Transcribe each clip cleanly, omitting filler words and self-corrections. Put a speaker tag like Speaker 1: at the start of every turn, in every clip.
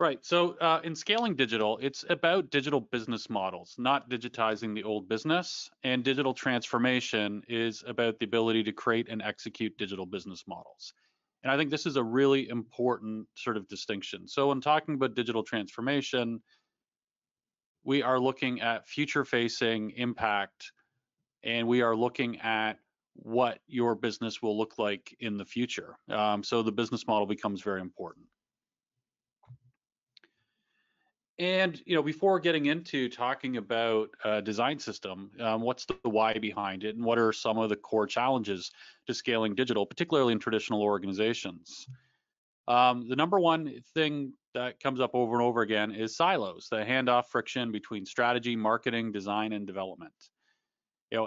Speaker 1: Right. So in scaling digital, it's about digital business models, not digitizing the old business. And digital transformation is about the ability to create and execute digital business models. And I think this is a really important sort of distinction. So when talking about digital transformation, we are looking at future facing impact, and we are looking at what your business will look like in the future. So the business model becomes very important. And before getting into talking about a design system, what's the why behind it, and what are some of the core challenges to scaling digital, particularly in traditional organizations? The number one thing that comes up over and over again is silos, the handoff friction between strategy, marketing, design, and development.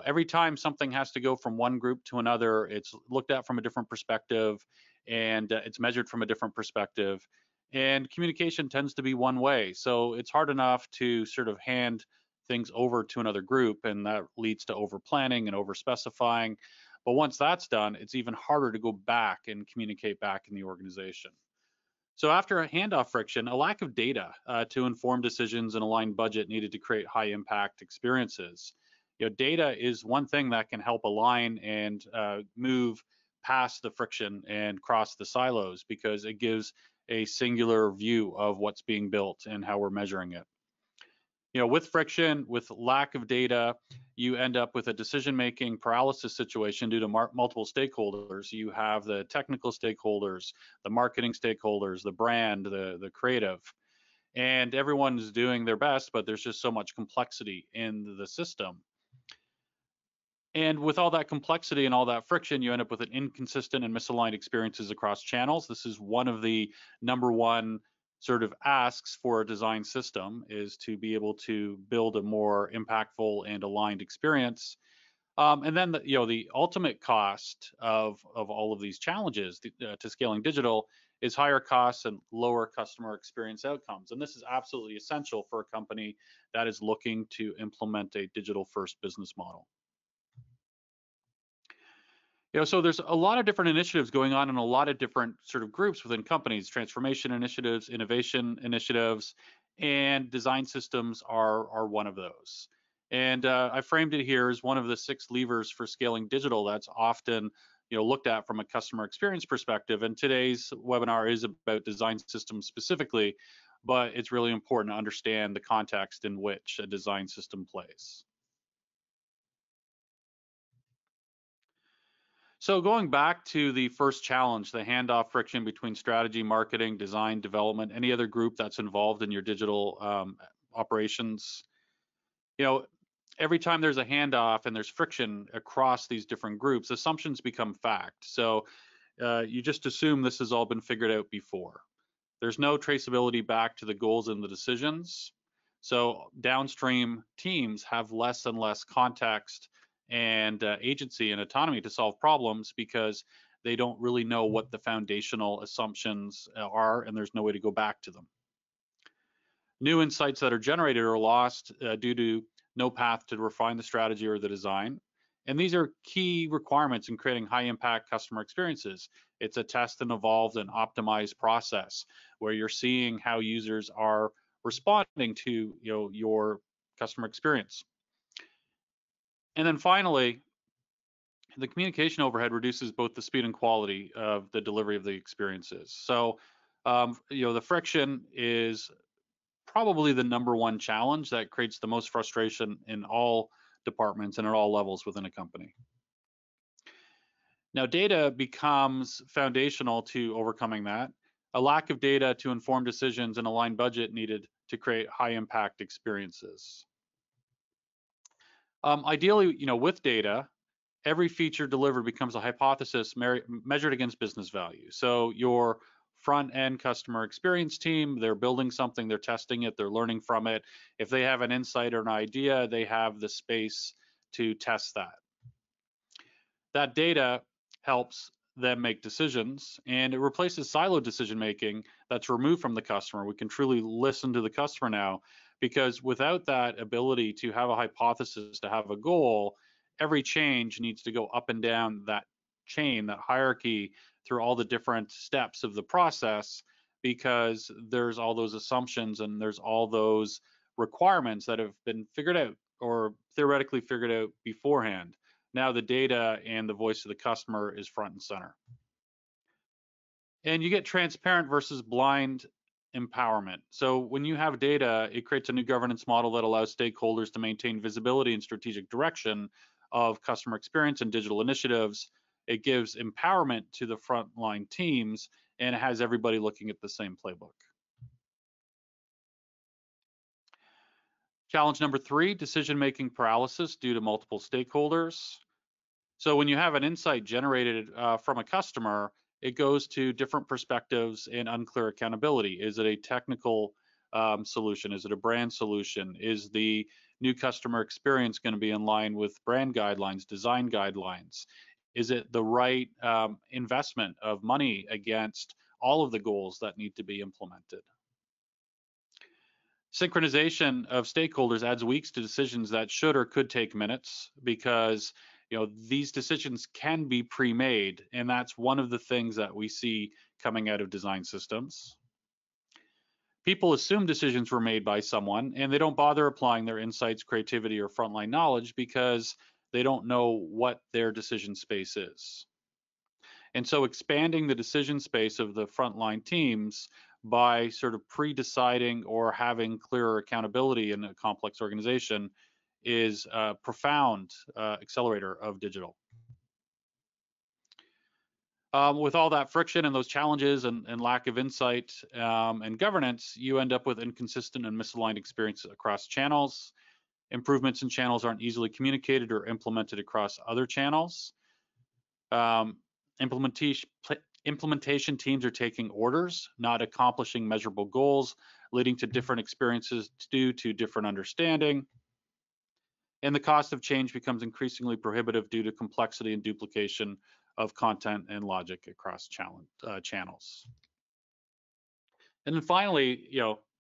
Speaker 1: Every time something has to go from one group to another, it's looked at from a different perspective, and it's measured from a different perspective. And communication tends to be one way. So it's hard enough to sort of hand things over to another group, and that leads to over planning and over specifying. But once that's done, it's even harder to go back and communicate back in the organization. So after a handoff friction, a lack of data to inform decisions and align budget needed to create high impact experiences. Data is one thing that can help align and move past the friction and cross the silos, because it gives a singular view of what's being built and how we're measuring it. With friction, with lack of data, you end up with a decision-making paralysis situation due to multiple stakeholders. You have the technical stakeholders, the marketing stakeholders, the brand, the creative, and everyone's doing their best, but there's just so much complexity in the system. And with all that complexity and all that friction, you end up with an inconsistent and misaligned experiences across channels. This is one of the number one sort of asks for a design system, is to be able to build a more impactful and aligned experience. And then the ultimate cost of all of these challenges to scaling digital is higher costs and lower customer experience outcomes. And this is absolutely essential for a company that is looking to implement a digital first business model. So there's a lot of different initiatives going on in a lot of different sort of groups within companies: transformation initiatives, innovation initiatives, and design systems are one of those. And I framed it here as one of the 6 levers for scaling digital that's often looked at from a customer experience perspective. And today's webinar is about design systems specifically, but it's really important to understand the context in which a design system plays. So going back to the first challenge, the handoff friction between strategy, marketing, design, development, any other group that's involved in your digital operations, you know, every time there's a handoff and there's friction across these different groups, assumptions become fact. So you just assume this has all been figured out before. There's no traceability back to the goals and the decisions. So downstream teams have less and less context and agency and autonomy to solve problems, because they don't really know what the foundational assumptions are, and there's no way to go back to them. New insights that are generated are lost due to no path to refine the strategy or the design. And these are key requirements in creating high impact customer experiences. It's a test and evolved and optimized process where you're seeing how users are responding to your customer experience. And then finally, the communication overhead reduces both the speed and quality of the delivery of the experiences. So, the friction is probably the number one challenge that creates the most frustration in all departments and at all levels within a company. Now, data becomes foundational to overcoming that. A lack of data to inform decisions and align budget needed to create high impact experiences. Ideally, with data, every feature delivered becomes a hypothesis measured against business value. So your front end customer experience team, they're building something, they're testing it, they're learning from it. If they have an insight or an idea, they have the space to test that. That data helps them make decisions, and it replaces siloed decision making that's removed from the customer. We can truly listen to the customer now, because without that ability to have a hypothesis, to have a goal, every change needs to go up and down that chain, that hierarchy, through all the different steps of the process, because there's all those assumptions and there's all those requirements that have been figured out or theoretically figured out beforehand. Now the data and the voice of the customer is front and center. And you get transparent versus blind empowerment. So when you have data, it creates a new governance model that allows stakeholders to maintain visibility and strategic direction of customer experience and digital initiatives. It gives empowerment to the frontline teams and it has everybody looking at the same playbook. Challenge number 3, decision-making paralysis due to multiple stakeholders. So when you have an insight generated from a customer, it goes to different perspectives and unclear accountability. Is it a technical solution? Is it a brand solution? Is the new customer experience going to be in line with brand guidelines, design guidelines? Is it the right investment of money against all of the goals that need to be implemented? Synchronization of stakeholders adds weeks to decisions that should or could take minutes because these decisions can be pre-made, and that's one of the things that we see coming out of design systems. People assume decisions were made by someone and they don't bother applying their insights, creativity, or frontline knowledge because they don't know what their decision space is. And so expanding the decision space of the frontline teams by sort of pre-deciding or having clearer accountability in a complex organization is a profound accelerator of digital. With all that friction and those challenges and lack of insight and governance, you end up with inconsistent and misaligned experiences across channels. Improvements in channels aren't easily communicated or implemented across other channels. Implementation teams are taking orders, not accomplishing measurable goals, leading to different experiences due to different understanding. And the cost of change becomes increasingly prohibitive due to complexity and duplication of content and logic across channels. And then finally,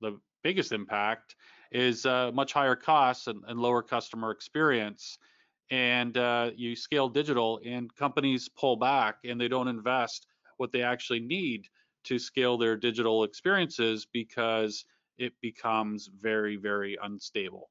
Speaker 1: the biggest impact is much higher costs and lower customer experience. And you scale digital and companies pull back and they don't invest what they actually need to scale their digital experiences because it becomes very, very unstable.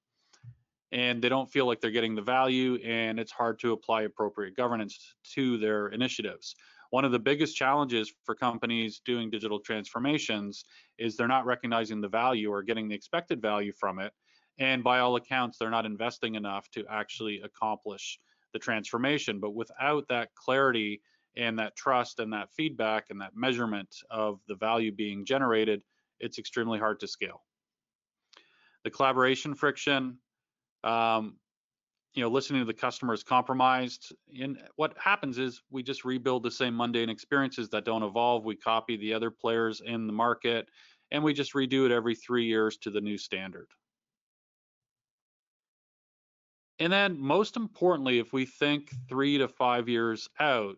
Speaker 1: And they don't feel like they're getting the value, and it's hard to apply appropriate governance to their initiatives. One of the biggest challenges for companies doing digital transformations is they're not recognizing the value or getting the expected value from it. And by all accounts, they're not investing enough to actually accomplish the transformation. But without that clarity and that trust and that feedback and that measurement of the value being generated, it's extremely hard to scale. The collaboration friction, listening to the customer is compromised. And what happens is we just rebuild the same mundane experiences that don't evolve. We copy the other players in the market, and we just redo it every 3 years to the new standard. And then most importantly, if we think 3 to 5 years out,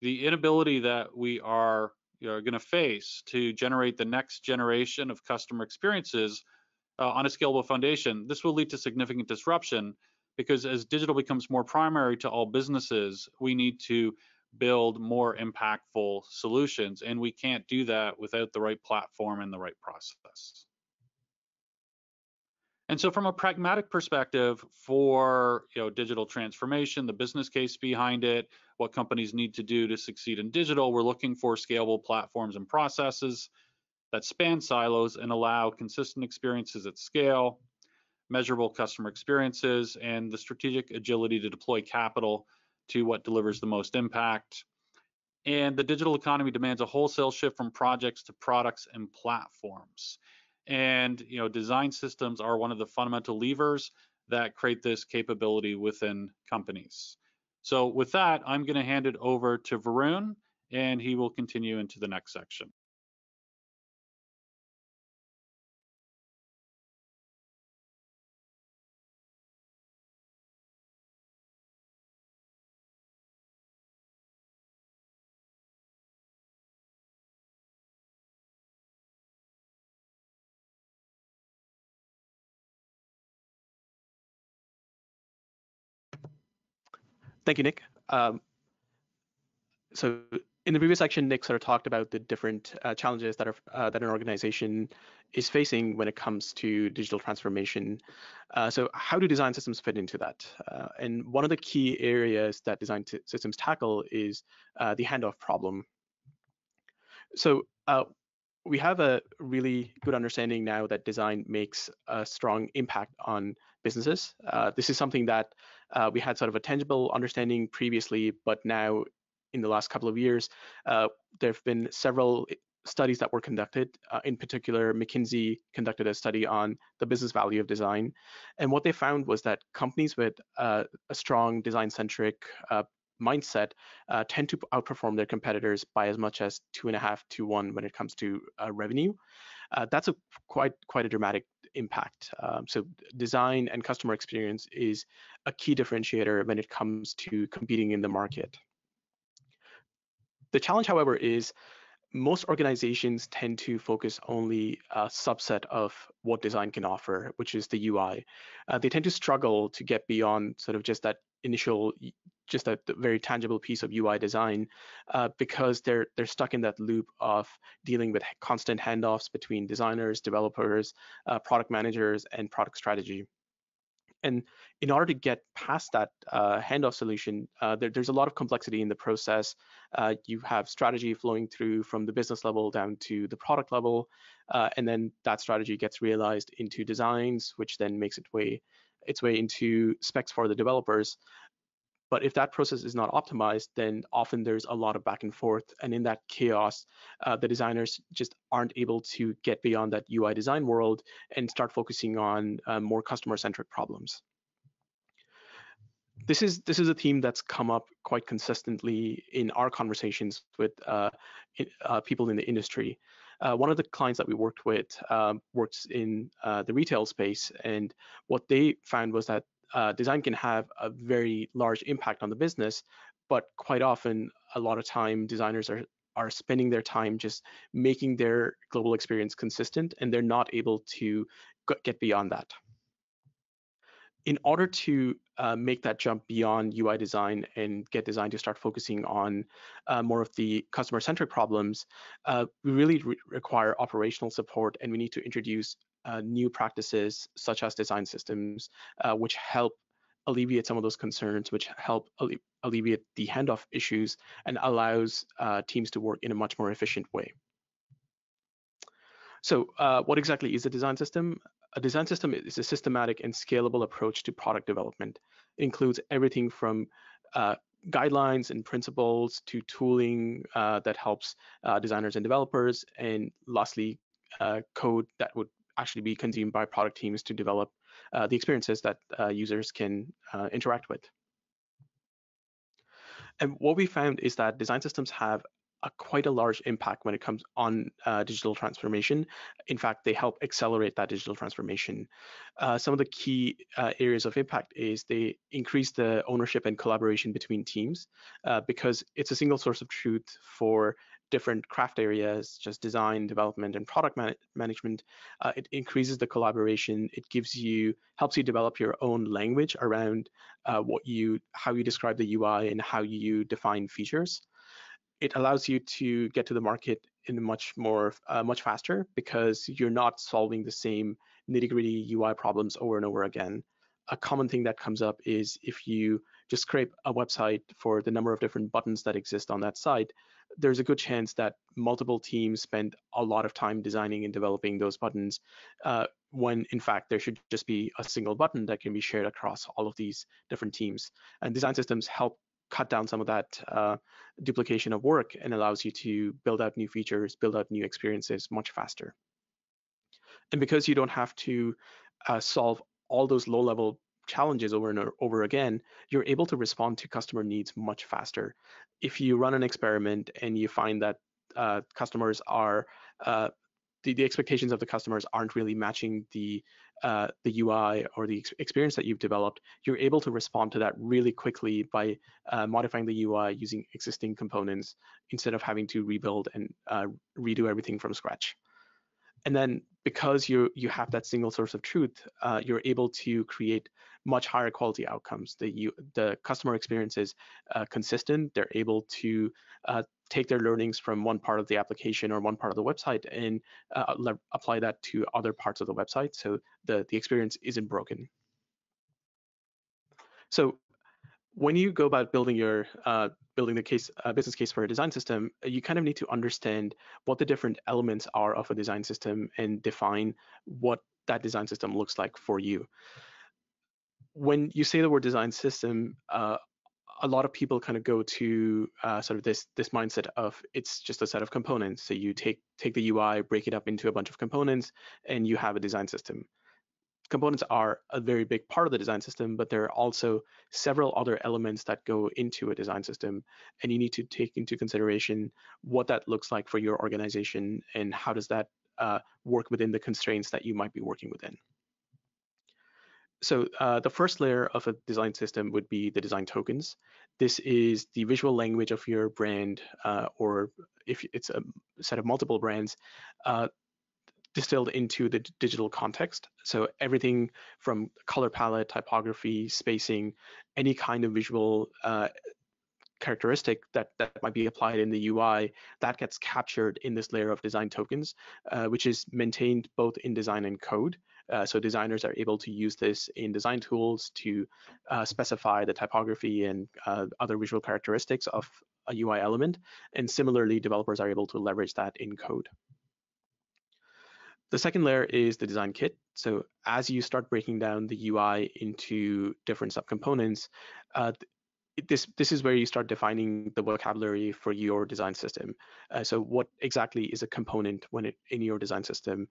Speaker 1: the inability that we are going to face to generate the next generation of customer experiences on a scalable foundation, this will lead to significant disruption because as digital becomes more primary to all businesses, we need to build more impactful solutions, and we can't do that without the right platform and the right process. And so from a pragmatic perspective for digital transformation, the business case behind it, what companies need to do to succeed in digital, we're looking for scalable platforms and processes that span silos and allow consistent experiences at scale, measurable customer experiences, and the strategic agility to deploy capital to what delivers the most impact. And the digital economy demands a wholesale shift from projects to products and platforms. And design systems are one of the fundamental levers that create this capability within companies. So with that, I'm going to hand it over to Varun, and he will continue into the next section.
Speaker 2: Thank you, Nick. So In the previous section, Nick sort of talked about the different challenges that that an organization is facing when it comes to digital transformation. So how do design systems fit into that? And one of the key areas that design systems tackle is the handoff problem. So we have a really good understanding now that design makes a strong impact on businesses. This is something that we had sort of a tangible understanding previously, but now in the last couple of years, there have been several studies that were conducted. In particular, McKinsey conducted a study on the business value of design. And what they found was that companies with a strong design-centric mindset tend to outperform their competitors by as much as 2.5 to 1 when it comes to revenue. That's quite a dramatic impact. So design and customer experience is a key differentiator when it comes to competing in the market. The challenge, however, is most organizations tend to focus only a subset of what design can offer, which is the UI. They tend to struggle to get beyond sort of just that initial, just that very tangible piece of UI design, because they're stuck in that loop of dealing with constant handoffs between designers, developers, product managers, and product strategy. And in order to get past that handoff solution, there's a lot of complexity in the process. You have strategy flowing through from the business level down to the product level, and then that strategy gets realized into designs, which then makes its way into specs for the developers. But if that process is not optimized, then often there's a lot of back and forth. And in that chaos, the designers just aren't able to get beyond that UI design world and start focusing on more customer-centric problems. This is a theme that's come up quite consistently in our conversations with people in the industry. One of the clients that we worked with works in the retail space, and what they found was that design can have a very large impact on the business, but quite often, a lot of time, designers are spending their time just making their global experience consistent, and they're not able to get beyond that. In order to make that jump beyond UI design and get design to start focusing on more of the customer-centric problems, we really require operational support, and we need to introduce new practices such as design systems, which help alleviate some of those concerns, which help alleviate the handoff issues, and allows teams to work in a much more efficient way. So what exactly is a design system? A design system is a systematic and scalable approach to product development. It includes everything from guidelines and principles to tooling that helps designers and developers, and lastly, code that would actually be consumed by product teams to develop the experiences that users can interact with. And what we found is that design systems have quite a large impact when it comes on digital transformation. In fact, they help accelerate that digital transformation. Some of the key areas of impact is they increase the ownership and collaboration between teams because it's a single source of truth for different craft areas, just design, development, and product management. It increases the collaboration. It helps you develop your own language around how you describe the UI and how you define features. It allows you to get to the market in much faster because you're not solving the same nitty-gritty UI problems over and over again. A common thing that comes up is if you just scrape a website for the number of different buttons that exist on that site, there's a good chance that multiple teams spend a lot of time designing and developing those buttons when in fact there should just be a single button that can be shared across all of these different teams. And design systems help cut down some of that duplication of work and allows you to build out new features, build out new experiences much faster. And because you don't have to solve all those low-level challenges over and over again, you're able to respond to customer needs much faster. If you run an experiment and you find that customers are the expectations of the customers aren't really matching the UI or the experience that you've developed, you're able to respond to that really quickly by modifying the UI using existing components instead of having to rebuild and redo everything from scratch. And then because you have that single source of truth, you're able to create much higher quality outcomes. The customer experience is consistent. They're able to take their learnings from one part of the application or one part of the website and apply that to other parts of the website, so the experience isn't broken. So when you go about building your building the business case for a design system, you kind of need to understand what the different elements are of a design system and define what that design system looks like for you. When you say the word design system, a lot of people kind of go to sort of this mindset of it's just a set of components. So you take the UI, break it up into a bunch of components, and you have a design system. Components are a very big part of the design system, but there are also several other elements that go into a design system, and you need to take into consideration what that looks like for your organization and how does that work within the constraints that you might be working within. So the first layer of a design system would be the design tokens. This is the visual language of your brand, or if it's a set of multiple brands, distilled into the digital context. So everything from color palette, typography, spacing, any kind of visual characteristic that might be applied in the UI, that gets captured in this layer of design tokens, which is maintained both in design and code. So designers are able to use this in design tools to specify the typography and other visual characteristics of a UI element. And similarly, developers are able to leverage that in code. The second layer is the design kit. So as you start breaking down the UI into different subcomponents, this is where you start defining the vocabulary for your design system. So what exactly is a component in your design system?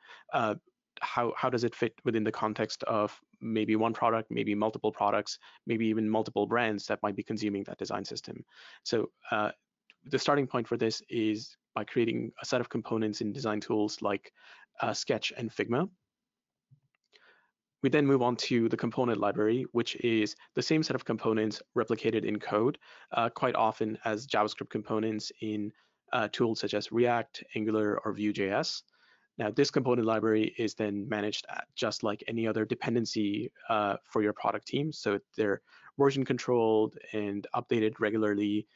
Speaker 2: How does it fit within the context of maybe one product, maybe multiple products, maybe even multiple brands that might be consuming that design system? So the starting point for this is by creating a set of components in design tools like Sketch and Figma. We then move on to the component library, which is the same set of components replicated in code, quite often as JavaScript components in tools such as React, Angular, or Vue.js. Now, this component library is then managed just like any other dependency for your product team. So they're version controlled and updated regularly.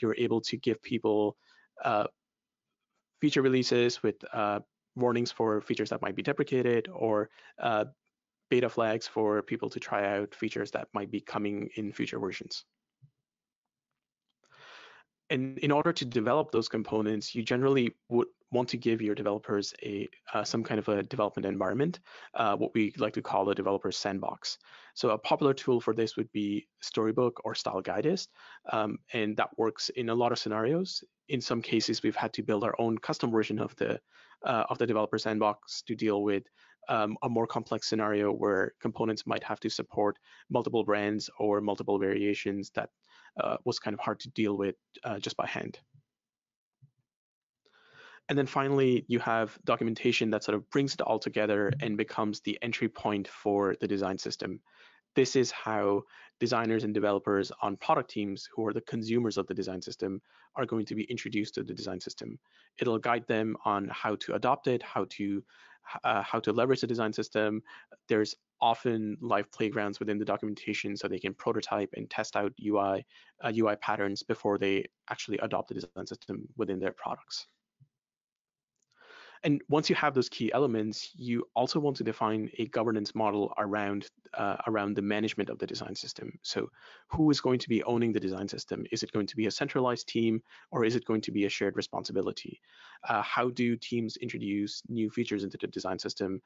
Speaker 2: You're able to give people feature releases with warnings for features that might be deprecated, or beta flags for people to try out features that might be coming in future versions. And in order to develop those components, you generally would want to give your developers some kind of a development environment, what we like to call a developer sandbox. So a popular tool for this would be Storybook or Style Guidist, and that works in a lot of scenarios. In some cases, we've had to build our own custom version of the developer sandbox to deal with a more complex scenario where components might have to support multiple brands or multiple variations that was kind of hard to deal with just by hand. And then finally, you have documentation that sort of brings it all together and becomes the entry point for the design system. This is how designers and developers on product teams, who are the consumers of the design system, are going to be introduced to the design system. It'll guide them on how to adopt it, how to leverage the design system. There's often live playgrounds within the documentation so they can prototype and test out UI patterns before they actually adopt the design system within their products. And once you have those key elements, you also want to define a governance model around the management of the design system. So who is going to be owning the design system? Is it going to be a centralized team, or is it going to be a shared responsibility? How do teams introduce new features into the design system?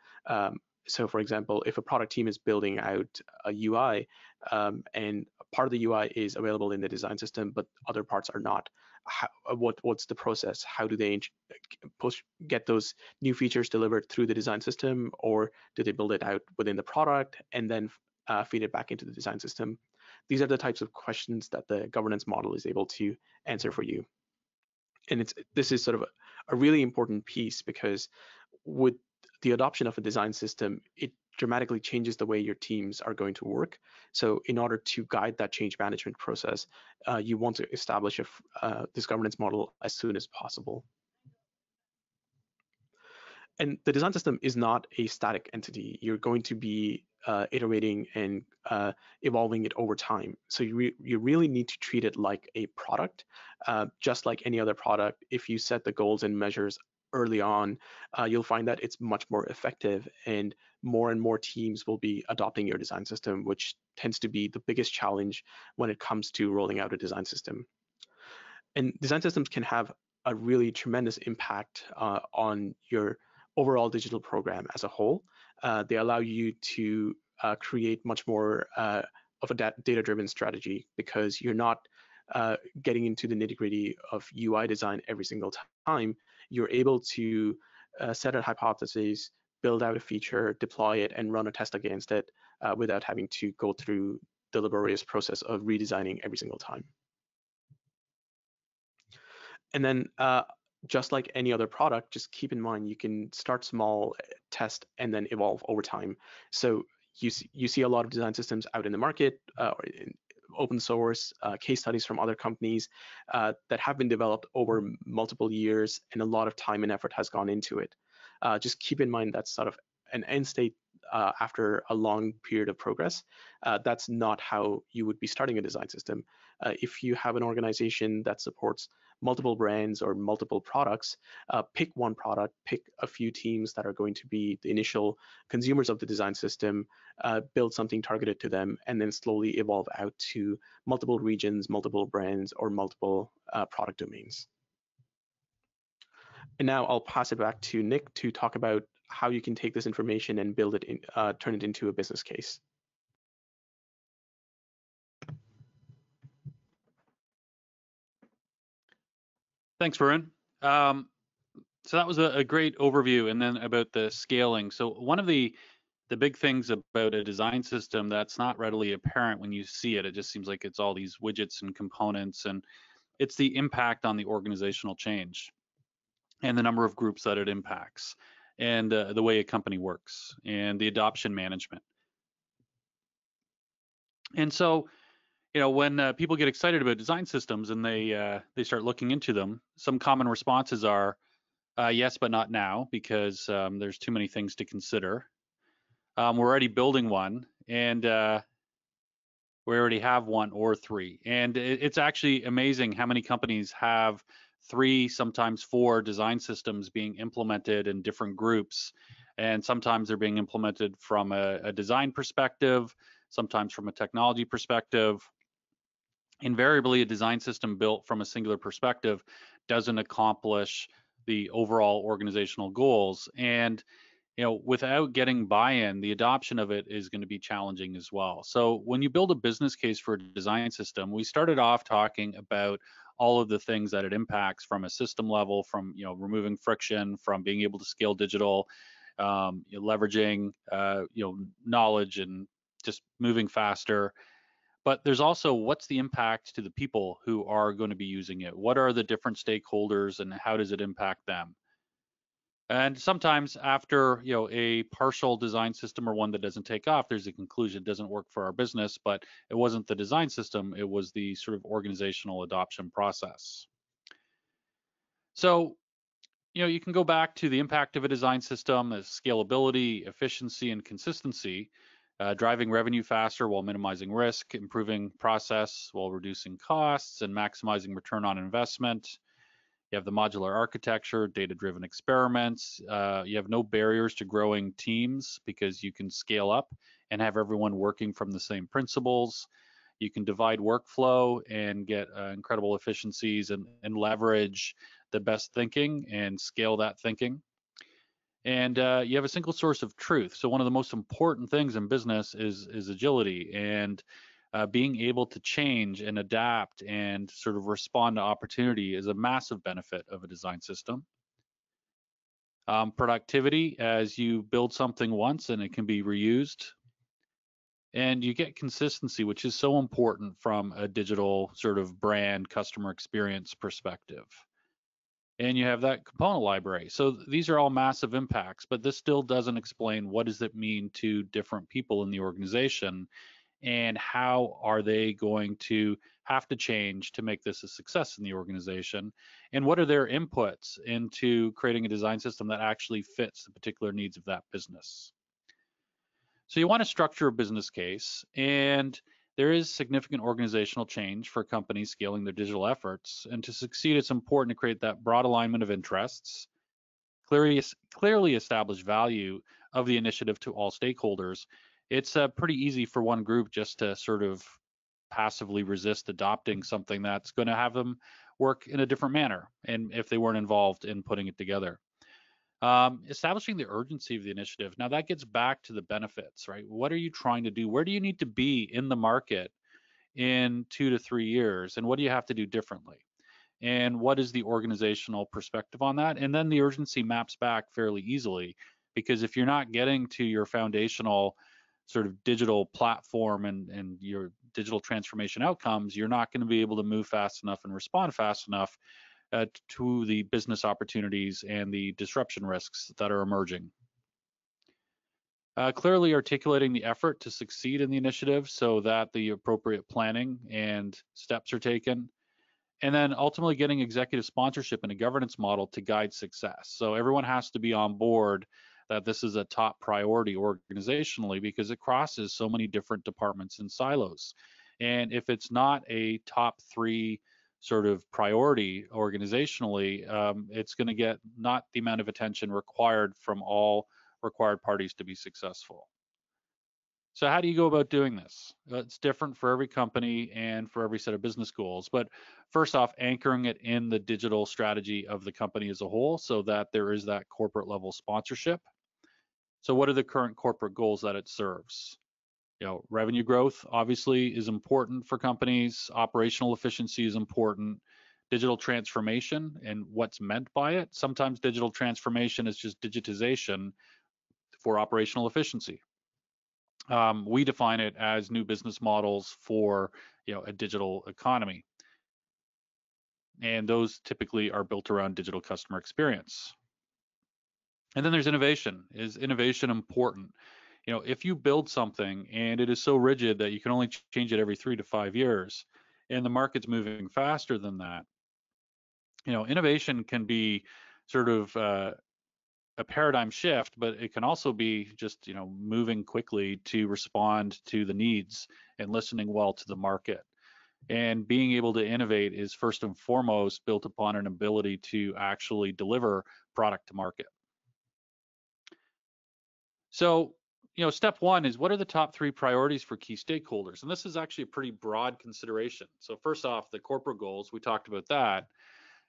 Speaker 2: So for example, if a product team is building out a UI and part of the UI is available in the design system, but other parts are not, what's the process? How do they get those new features delivered through the design system, or do they build it out within the product and then feed it back into the design system? These are the types of questions that the governance model is able to answer for you. And this is sort of a really important piece, because with the adoption of a design system, it dramatically changes the way your teams are going to work. So in order to guide that change management process, you want to establish this governance model as soon as possible. And the design system is not a static entity. You're going to be iterating and evolving it over time. So you really need to treat it like a product, just like any other product. If you set the goals and measures early on, you'll find that it's much more effective, and more teams will be adopting your design system, which tends to be the biggest challenge when it comes to rolling out a design system. And design systems can have a really tremendous impact on your overall digital program as a whole. They allow you to create much more of a data-driven strategy, because you're not getting into the nitty-gritty of UI design every single time. You're able to set a hypothesis, build out a feature, deploy it, and run a test against it without having to go through the laborious process of redesigning every single time. And then just like any other product, just keep in mind you can start small, test, and then evolve over time. So you see a lot of design systems out in the market, or in open source, case studies from other companies that have been developed over multiple years, and a lot of time and effort has gone into it. Just keep in mind that's sort of an end state after a long period of progress. That's not how you would be starting a design system. If you have an organization that supports multiple brands or multiple products, pick one product, pick a few teams that are going to be the initial consumers of the design system, build something targeted to them, and then slowly evolve out to multiple regions, multiple brands, or multiple product domains. And now I'll pass it back to Nick to talk about how you can take this information and build it in, turn it into a business case.
Speaker 1: Thanks, Varun. So that was a great overview, and then about the scaling. So one of the big things about a design system that's not readily apparent when you see it, it just seems like it's all these widgets and components, and it's the impact on the organizational change and the number of groups that it impacts, and the way a company works, and the adoption management. And so, when people get excited about design systems and they start looking into them, some common responses are, yes, but not now, because there's too many things to consider. We're already building one, and we already have one or three. And it's actually amazing how many companies have 3, sometimes 4 design systems being implemented in different groups. And sometimes they're being implemented from a design perspective, sometimes from a technology perspective. Invariably, a design system built from a singular perspective doesn't accomplish the overall organizational goals. And without getting buy-in, the adoption of it is going to be challenging as well. So when you build a business case for a design system, we started off talking about all of the things that it impacts from a system level, from removing friction, from being able to scale digital, leveraging knowledge, and just moving faster. But there's also, what's the impact to the people who are going to be using it? What are the different stakeholders, and how does it impact them? And sometimes after a partial design system, or one that doesn't take off, there's a conclusion: it doesn't work for our business. But it wasn't the design system, it was the sort of organizational adoption process. So you can go back to the impact of a design system as scalability, efficiency, and consistency, driving revenue faster while minimizing risk, improving process while reducing costs, and maximizing return on investment. You have the modular architecture, data-driven experiments. You have no barriers to growing teams, because you can scale up and have everyone working from the same principles. You can divide workflow and get incredible efficiencies, and leverage the best thinking and scale that thinking. And you have a single source of truth. So one of the most important things in business is agility, and being able to change and adapt and sort of respond to opportunity is a massive benefit of a design system. Productivity, as you build something once and it can be reused. And you get consistency, which is so important from a digital sort of brand customer experience perspective. And you have that component library. So these are all massive impacts, but this still doesn't explain what does it mean to different people in the organization. and how are they going to have to change to make this a success in the organization, and what are their inputs into creating a design system that actually fits the particular needs of that business. So you want to structure a business case, and there is significant organizational change for companies scaling their digital efforts, and to succeed it's important to create that broad alignment of interests, clearly establish value of the initiative to all stakeholders. It's pretty easy for one group just to sort of passively resist adopting something that's going to have them work in a different manner, and if they weren't involved in putting it together. Establishing the urgency of the initiative. Now that gets back to the benefits, right? What are you trying to do? Where do you need to be in the market in 2 to 3 years? And what do you have to do differently? And what is the organizational perspective on that? And then the urgency maps back fairly easily, because if you're not getting to your foundational sort of digital platform and your digital transformation outcomes, you're not going to be able to move fast enough and respond fast enough to the business opportunities and the disruption risks that are emerging. Clearly articulating the effort to succeed in the initiative so that the appropriate planning and steps are taken. And then ultimately getting executive sponsorship and a governance model to guide success. So everyone has to be on board that this is a top priority organizationally, because it crosses so many different departments and silos. And if it's not a top 3 sort of priority organizationally, it's going to get not the amount of attention required from all required parties to be successful. So how do you go about doing this? It's different for every company and for every set of business goals. But first off, anchoring it in the digital strategy of the company as a whole so that there is that corporate level sponsorship. So what are the current corporate goals that it serves? Revenue growth obviously is important for companies. Operational efficiency is important. Digital transformation and what's meant by it. Sometimes digital transformation is just digitization for operational efficiency. We define it as new business models for a digital economy, and those typically are built around digital customer experience. And then there's innovation. Is innovation important? If you build something and it is so rigid that you can only change it every 3 to 5 years, and the market's moving faster than that, innovation can be sort of a paradigm shift, but it can also be just moving quickly to respond to the needs and listening well to the market. And being able to innovate is first and foremost built upon an ability to actually deliver product to market. So step 1 is, what are the top 3 priorities for key stakeholders? And this is actually a pretty broad consideration. So first off, the corporate goals, we talked about that.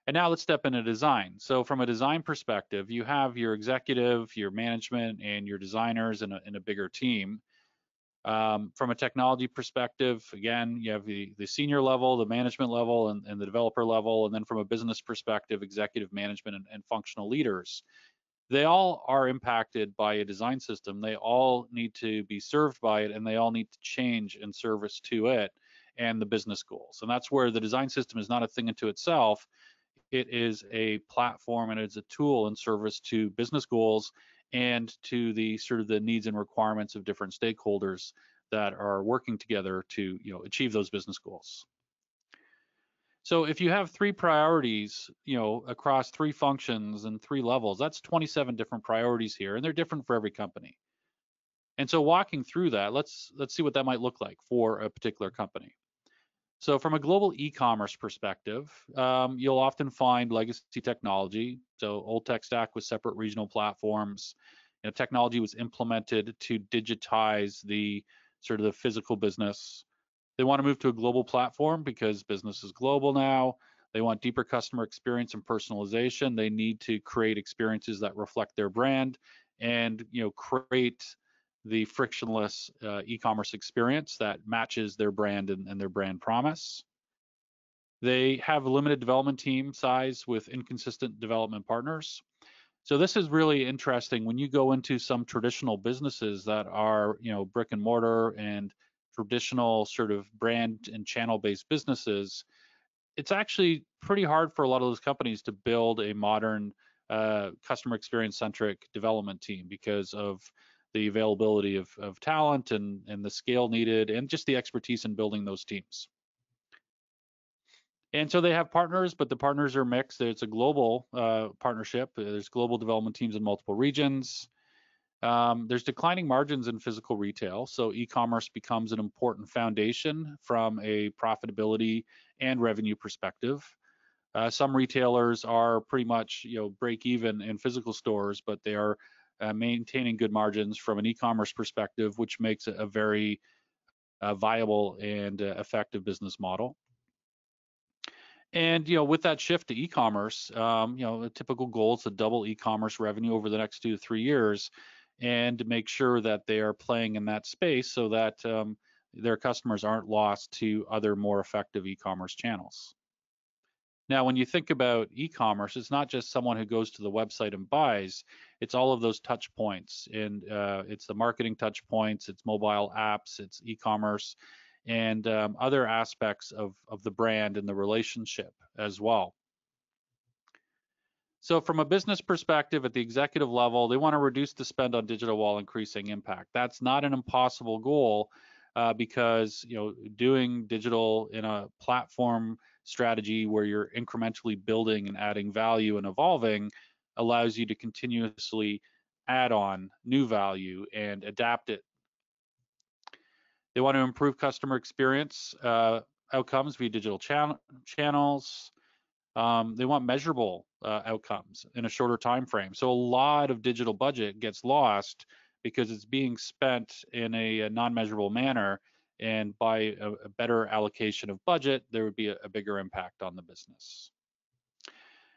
Speaker 1: And now let's step into design. So from a design perspective, you have your executive, your management, and your designers in a bigger team. From a technology perspective, again, you have the senior level, the management level, and the developer level. And then from a business perspective, executive management and functional leaders. They all are impacted by a design system. They all need to be served by it, and they all need to change in service to it and the business goals. And that's where the design system is not a thing unto itself. It is a platform and it's a tool in service to business goals and to the sort of the needs and requirements of different stakeholders that are working together to achieve those business goals. So if you have 3 priorities, across 3 functions and 3 levels, that's 27 different priorities here, and they're different for every company. And so walking through that, let's see what that might look like for a particular company. So from a global e-commerce perspective, you'll often find legacy technology. So old tech stack with separate regional platforms. Technology was implemented to digitize the sort of the physical business. They want to move to a global platform because business is global now. They want deeper customer experience and personalization. They need to create experiences that reflect their brand and create the frictionless e-commerce experience that matches their brand and their brand promise. They have a limited development team size with inconsistent development partners. So this is really interesting when you go into some traditional businesses that are, brick and mortar and traditional sort of brand and channel-based businesses. It's actually pretty hard for a lot of those companies to build a modern customer experience centric development team because of the availability of talent and the scale needed, and just the expertise in building those teams. And so they have partners, but the partners are mixed. It's a global partnership. There's global development teams in multiple regions. There's declining margins in physical retail, so e-commerce becomes an important foundation from a profitability and revenue perspective. Some retailers are pretty much, break even in physical stores, but they are maintaining good margins from an e-commerce perspective, which makes it a very viable and effective business model. And with that shift to e-commerce, a typical goal is to double e-commerce revenue over the next 2 to 3 years, and to make sure that they are playing in that space so that their customers aren't lost to other more effective e-commerce channels. Now, when you think about e-commerce, it's not just someone who goes to the website and buys. It's all of those touch points, and it's the marketing touch points, it's mobile apps, it's e-commerce, and other aspects of the brand and the relationship as well. So from a business perspective, at the executive level, they want to reduce the spend on digital while increasing impact. That's not an impossible goal, because doing digital in a platform strategy where you're incrementally building and adding value and evolving allows you to continuously add on new value and adapt it. They want to improve customer experience outcomes via digital channels. They want measurable outcomes in a shorter time frame. So a lot of digital budget gets lost because it's being spent in a non-measurable manner, and by a better allocation of budget, there would be a bigger impact on the business.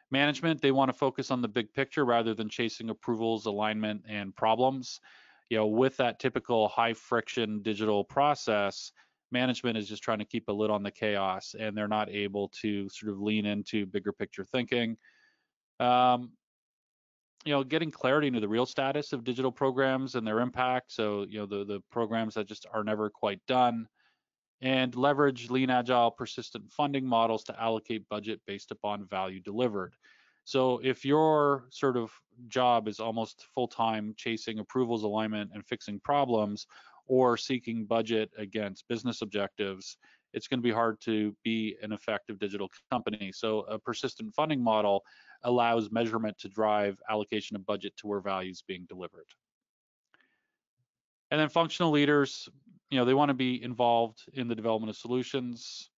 Speaker 1: Management, they want to focus on the big picture rather than chasing approvals, alignment, and problems. With that typical high friction digital process, management is just trying to keep a lid on the chaos, and they're not able to sort of lean into bigger picture thinking. Getting clarity into the real status of digital programs and their impact. So, the programs that just are never quite done, and leverage lean, agile, persistent funding models to allocate budget based upon value delivered. So if your sort of job is almost full-time chasing approvals, alignment, and fixing problems, or seeking budget against business objectives, it's going to be hard to be an effective digital company. So a persistent funding model allows measurement to drive allocation of budget to where value is being delivered. And then functional leaders, they want to be involved in the development of solutions.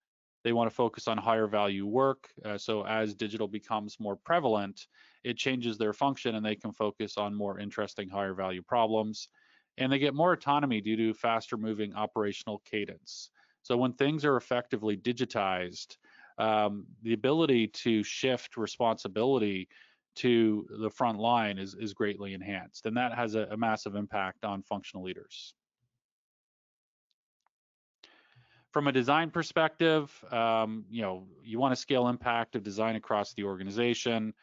Speaker 1: They want to focus on higher value work. So as digital becomes more prevalent, it changes their function and they can focus on more interesting, higher value problems. And they get more autonomy due to faster moving operational cadence. So when things are effectively digitized, the ability to shift responsibility to the front line is greatly enhanced. And that has a massive impact on functional leaders. From a design perspective, you want to scale impact of design across the organization.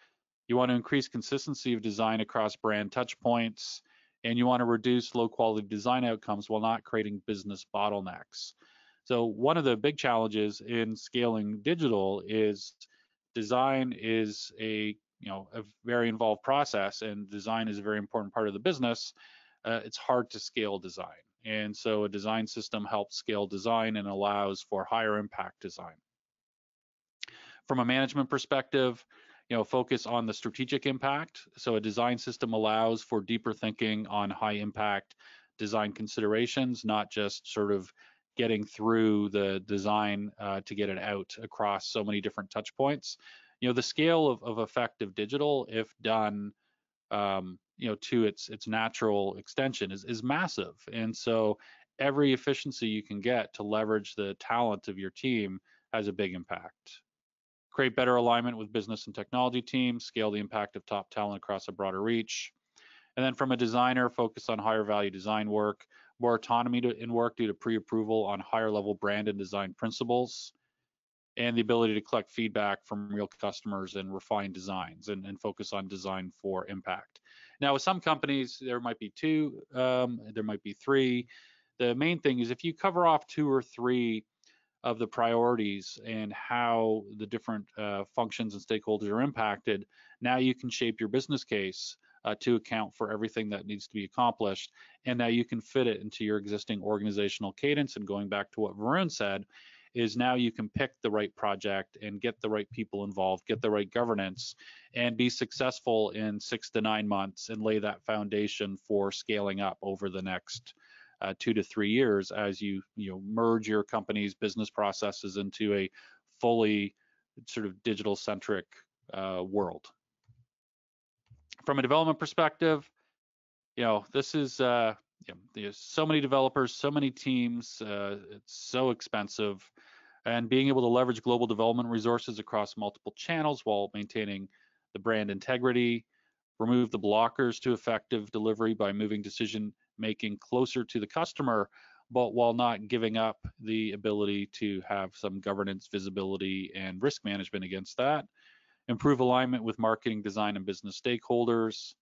Speaker 1: You want to increase consistency of design across brand touch points, and you want to reduce low quality design outcomes while not creating business bottlenecks. So one of the big challenges in scaling digital is design is a very involved process, and design is a very important part of the business. It's hard to scale design. And so a design system helps scale design and allows for higher impact design. From a management perspective, focus on the strategic impact. So a design system allows for deeper thinking on high impact design considerations, not just sort of getting through the design to get it out across so many different touch points. The scale of effective digital, if done to its natural extension, is massive. And so every efficiency you can get to leverage the talent of your team has a big impact. Create better alignment with business and technology teams, scale the impact of top talent across a broader reach. And then from a designer, focus on higher value design work, more autonomy in work due to pre-approval on higher level brand and design principles, and the ability to collect feedback from real customers and refine designs and focus on design for impact. Now, with some companies, there might be 2, there might be 3. The main thing is if you cover off 2 or 3 of the priorities and how the different functions and stakeholders are impacted, now you can shape your business case to account for everything that needs to be accomplished. And now you can fit it into your existing organizational cadence. And going back to what Varun said, is now you can pick the right project and get the right people involved, get the right governance, and be successful in 6 to 9 months and lay that foundation for scaling up over the next 2 to 3 years as you merge your company's business processes into a fully sort of digital centric world. From a development perspective, this is there's so many developers, so many teams, it's so expensive, and being able to leverage global development resources across multiple channels while maintaining the brand integrity, remove the blockers to effective delivery by moving decision making closer to the customer, but while not giving up the ability to have some governance, visibility, and risk management against that. Improve alignment with marketing, design, and business stakeholders.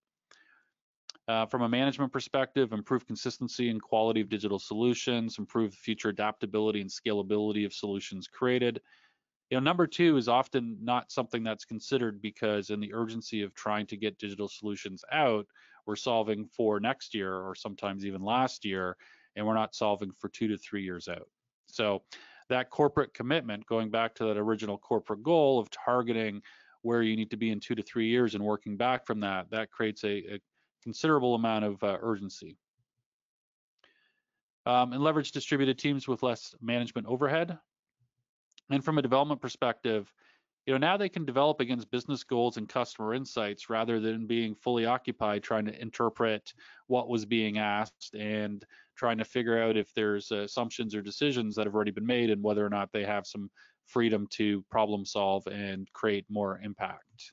Speaker 1: From a management perspective, improve consistency and quality of digital solutions, improve future adaptability and scalability of solutions created. Number 2 is often not something that's considered because in the urgency of trying to get digital solutions out, we're solving for next year or sometimes even last year, and we're not solving for 2 to 3 years out. So that corporate commitment, going back to that original corporate goal of targeting where you need to be in 2 to 3 years and working back from that, that creates a considerable amount of urgency. And leverage distributed teams with less management overhead. And from a development perspective, now they can develop against business goals and customer insights rather than being fully occupied trying to interpret what was being asked and trying to figure out if there's assumptions or decisions that have already been made and whether or not they have some freedom to problem solve and create more impact.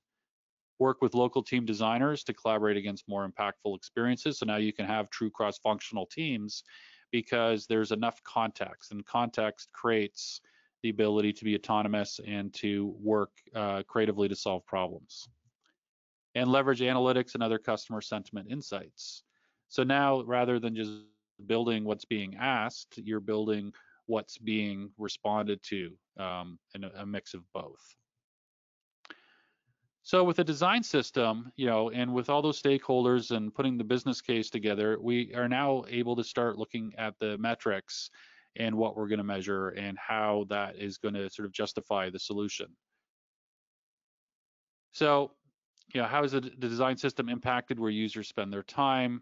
Speaker 1: Work with local team designers to collaborate against more impactful experiences. So now you can have true cross-functional teams because there's enough context, and context creates the ability to be autonomous and to work creatively to solve problems. And leverage analytics and other customer sentiment insights. So now, rather than just building what's being asked, you're building what's being responded to, in a mix of both. So with a design system, and with all those stakeholders and putting the business case together, we are now able to start looking at the metrics and what we're going to measure and how that is going to sort of justify the solution. So, how is the design system impacted where users spend their time,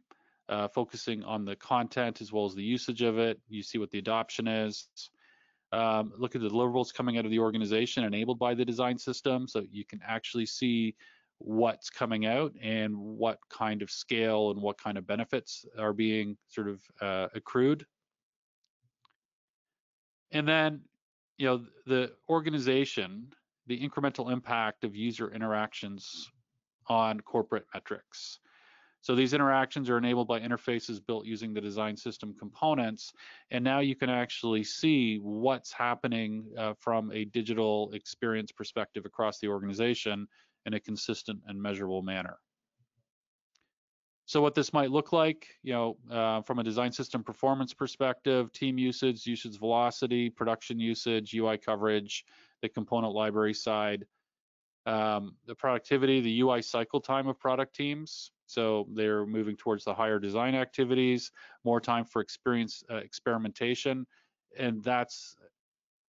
Speaker 1: focusing on the content as well as the usage of it? You see what the adoption is. Look at the deliverables coming out of the organization enabled by the design system, so you can actually see what's coming out and what kind of scale and what kind of benefits are being sort of accrued. And then, the organization, the incremental impact of user interactions on corporate metrics. So these interactions are enabled by interfaces built using the design system components, and now you can actually see what's happening from a digital experience perspective across the organization in a consistent and measurable manner. So what this might look like, from a design system performance perspective, team usage, usage velocity, production usage, UI coverage, the component library side, the productivity, the UI cycle time of product teams. So they're moving towards the higher design activities, more time for experimentation. And that's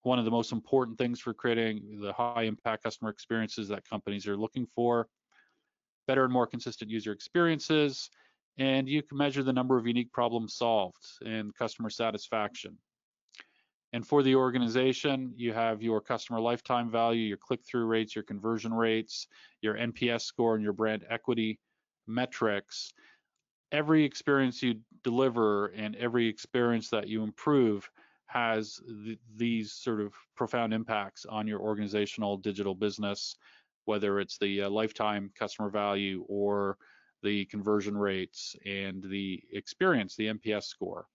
Speaker 1: one of the most important things for creating the high impact customer experiences that companies are looking for. Better and more consistent user experiences. And you can measure the number of unique problems solved and customer satisfaction. And for the organization, you have your customer lifetime value, your click-through rates, your conversion rates, your NPS score, and your brand equity metrics. Every experience you deliver and every experience that you improve has these sort of profound impacts on your organizational digital business, whether it's the lifetime customer value or the conversion rates and the experience, the NPS score.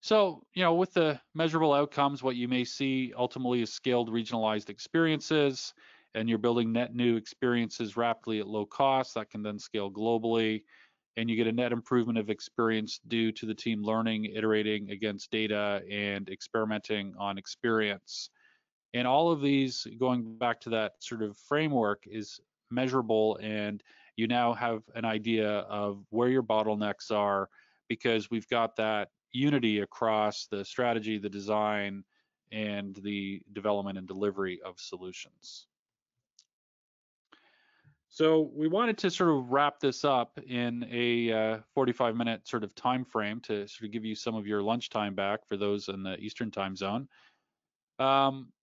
Speaker 1: So, with the measurable outcomes, what you may see ultimately is scaled regionalized experiences, and you're building net new experiences rapidly at low cost that can then scale globally. And you get a net improvement of experience due to the team learning, iterating against data, and experimenting on experience. And all of these, going back to that sort of framework, is measurable, and you now have an idea of where your bottlenecks are, because we've got that unity across the strategy, the design, and the development and delivery of solutions. So we wanted to sort of wrap this up in a 45-minute sort of time frame to sort of give you some of your lunchtime back for those in the Eastern time zone.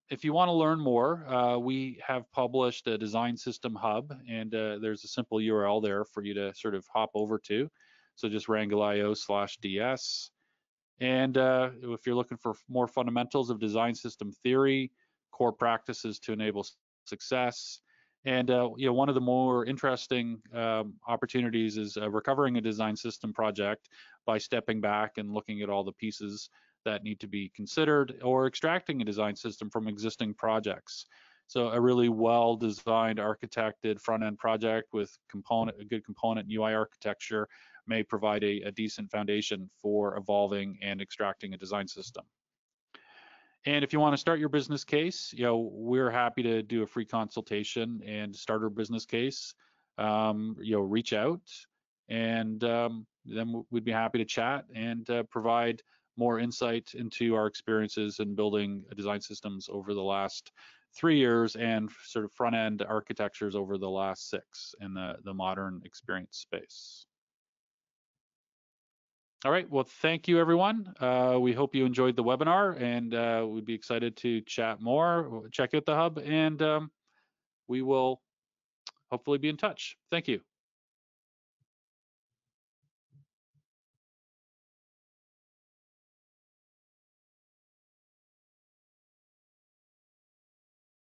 Speaker 1: If you want to learn more, we have published a design system hub, and there's a simple URL there for you to sort of hop over to. So just Rangle.io/ds. And if you're looking for more fundamentals of design system theory, core practices to enable success, and one of the more interesting opportunities is recovering a design system project by stepping back and looking at all the pieces that need to be considered, or extracting a design system from existing projects. So a really well-designed, architected front-end project with a good component and UI architecture may provide a decent foundation for evolving and extracting a design system. And if you want to start your business case, we're happy to do a free consultation and start our business case. Reach out, and then we'd be happy to chat and provide more insight into our experiences in building design systems over the last 3 years, and sort of front-end architectures over the last 6 in the modern experience space. All right, well, thank you, everyone. We hope you enjoyed the webinar, and we'd be excited to chat more. Check out the hub, and we will hopefully be in touch. Thank you.